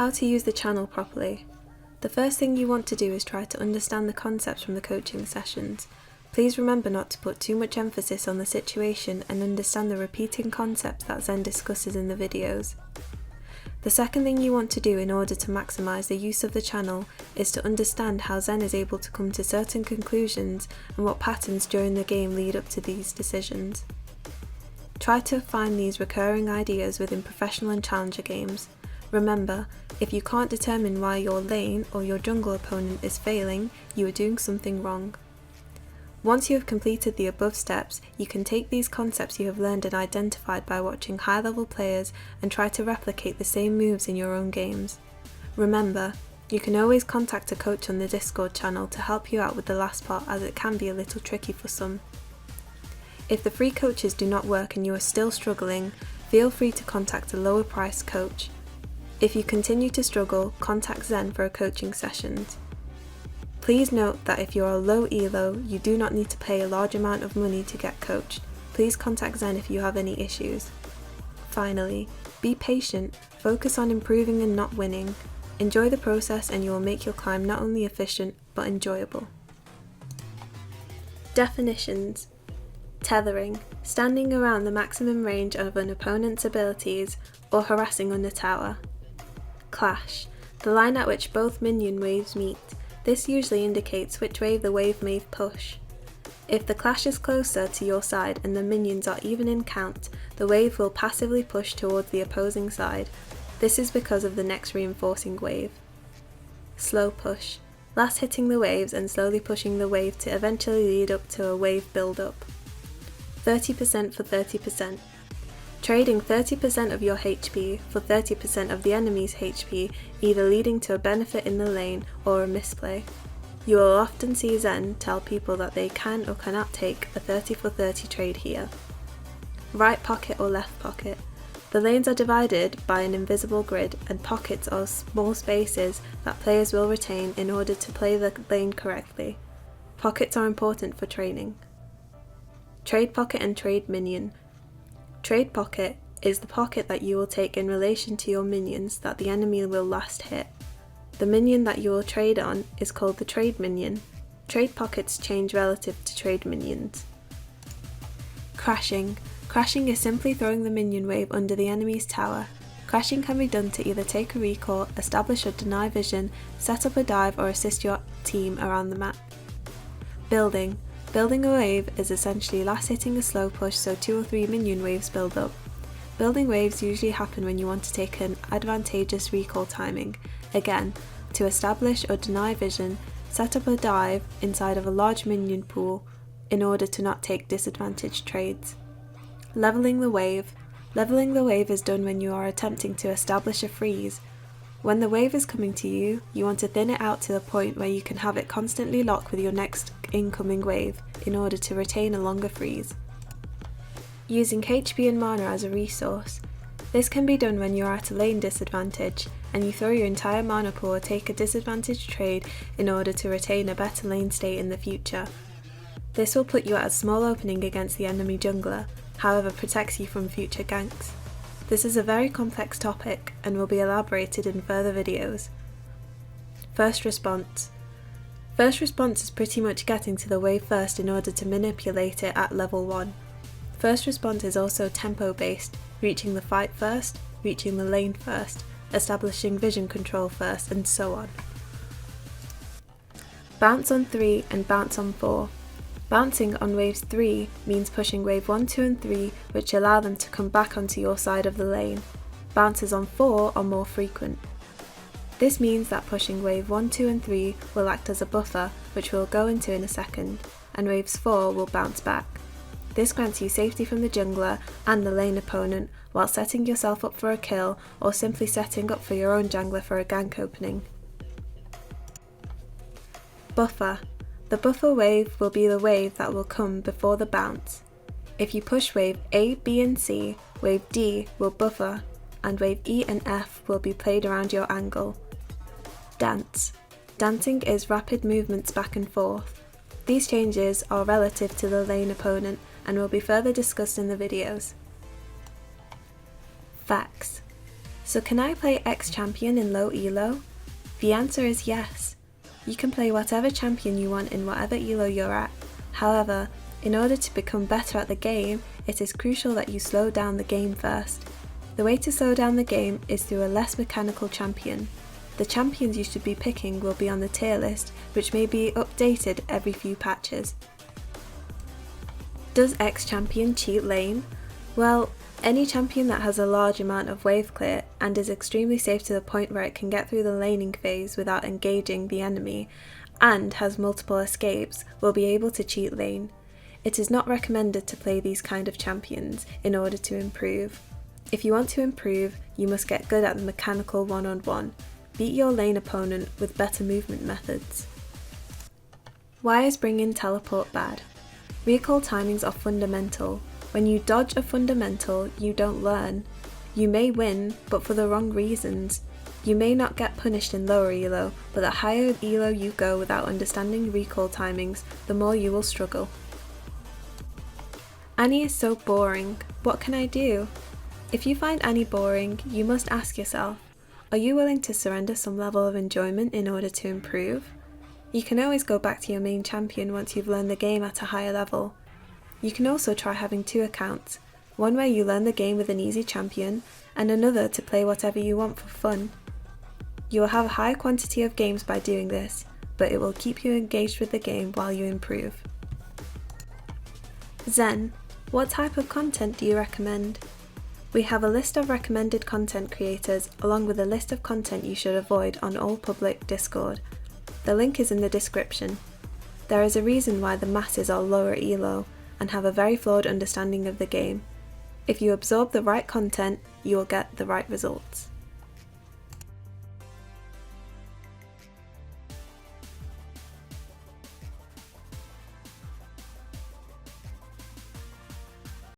How to use the channel properly. The first thing you want to do is try to understand the concepts from the coaching sessions. Please remember not to put too much emphasis on the situation and understand the repeating concepts that Zen discusses in the videos. The second thing you want to do in order to maximise the use of the channel is to understand how Zen is able to come to certain conclusions and what patterns during the game lead up to these decisions. Try to find these recurring ideas within professional and challenger games. Remember, if you can't determine why your lane or your jungle opponent is failing, you are doing something wrong. Once you have completed the above steps, you can take these concepts you have learned and identified by watching high-level players and try to replicate the same moves in your own games. Remember, you can always contact a coach on the Discord channel to help you out with the last part, as it can be a little tricky for some. If the free coaches do not work and you are still struggling, feel free to contact a lower priced coach. If you continue to struggle, contact Zen for a coaching session. Please note that if you are low elo, you do not need to pay a large amount of money to get coached. Please contact Zen if you have any issues. Finally, be patient, focus on improving and not winning. Enjoy the process and you will make your climb not only efficient, but enjoyable. Definitions. Tethering, standing around the maximum range of an opponent's abilities, or harassing on the tower. Clash, the line at which both minion waves meet. This usually indicates which wave the wave may push. If the clash is closer to your side and the minions are even in count, the wave will passively push towards the opposing side. This is because of the next reinforcing wave. Slow push, last hitting the waves and slowly pushing the wave to eventually lead up to a wave build-up. 30% for 30%. Trading 30% of your HP for 30% of the enemy's HP, either leading to a benefit in the lane or a misplay. You will often see Zen tell people that they can or cannot take a 30 for 30 trade here. Right pocket or left pocket. The lanes are divided by an invisible grid, and pockets are small spaces that players will retain in order to play the lane correctly. Pockets are important for training. Trade pocket and trade minion. Trade pocket is the pocket that you will take in relation to your minions that the enemy will last hit. The minion that you will trade on is called the trade minion. Trade pockets change relative to trade minions. Crashing. Crashing is simply throwing the minion wave under the enemy's tower. Crashing can be done to either take a recall, establish or deny vision, set up a dive, or assist your team around the map. Building. Building a wave is essentially last hitting a slow push so 2 or 3 minion waves build up. Building waves usually happen when you want to take an advantageous recall timing. Again, to establish or deny vision, set up a dive inside of a large minion pool in order to not take disadvantaged trades. Leveling the wave. Leveling the wave is done when you are attempting to establish a freeze. When the wave is coming to you, you want to thin it out to the point where you can have it constantly lock with your next incoming wave in order to retain a longer freeze. Using HP and mana as a resource. This can be done when you are at a lane disadvantage and you throw your entire mana pool or take a disadvantaged trade in order to retain a better lane state in the future. This will put you at a small opening against the enemy jungler, however protects you from future ganks. This is a very complex topic and will be elaborated in further videos. First response. First response is pretty much getting to the wave first in order to manipulate it at level 1. First response is also tempo based, reaching the fight first, reaching the lane first, establishing vision control first, and so on. Bounce on 3 and bounce on 4. Bouncing on waves 3 means pushing wave 1, 2 and 3, which allow them to come back onto your side of the lane. Bounces on 4 are more frequent. This means that pushing wave 1, 2 and 3 will act as a buffer, which we'll go into in a second, and waves 4 will bounce back. This grants you safety from the jungler and the lane opponent while setting yourself up for a kill or simply setting up for your own jungler for a gank opening. Buffer. The buffer wave will be the wave that will come before the bounce. If you push wave A, B and C, wave D will buffer and wave E and F will be played around your angle. Dance. Dancing is rapid movements back and forth. These changes are relative to the lane opponent and will be further discussed in the videos. FAQS. So can I play X champion in low elo? The answer is yes. You can play whatever champion you want in whatever elo you're at. However, in order to become better at the game, it is crucial that you slow down the game first. The way to slow down the game is through a less mechanical champion. The champions you should be picking will be on the tier list, which may be updated every few patches. Does X champion cheat lane? Well, any champion that has a large amount of wave clear and is extremely safe to the point where it can get through the laning phase without engaging the enemy, and has multiple escapes, will be able to cheat lane. It is not recommended to play these kind of champions in order to improve. If you want to improve, you must get good at the mechanical one-on-one. Beat your lane opponent with better movement methods. Why is bringing teleport bad? Recall timings are fundamental. When you dodge a fundamental, you don't learn. You may win, but for the wrong reasons. You may not get punished in lower elo, but the higher elo you go without understanding recall timings, the more you will struggle. Annie is so boring. What can I do? If you find Annie boring, you must ask yourself, are you willing to surrender some level of enjoyment in order to improve? You can always go back to your main champion once you've learned the game at a higher level. You can also try having 2 accounts, one where you learn the game with an easy champion, and another to play whatever you want for fun. You will have a high quantity of games by doing this, but it will keep you engaged with the game while you improve. Zen, what type of content do you recommend? We have a list of recommended content creators along with a list of content you should avoid on all public Discord. The link is in the description. There is a reason why the masses are lower elo and have a very flawed understanding of the game. If you absorb the right content, you will get the right results.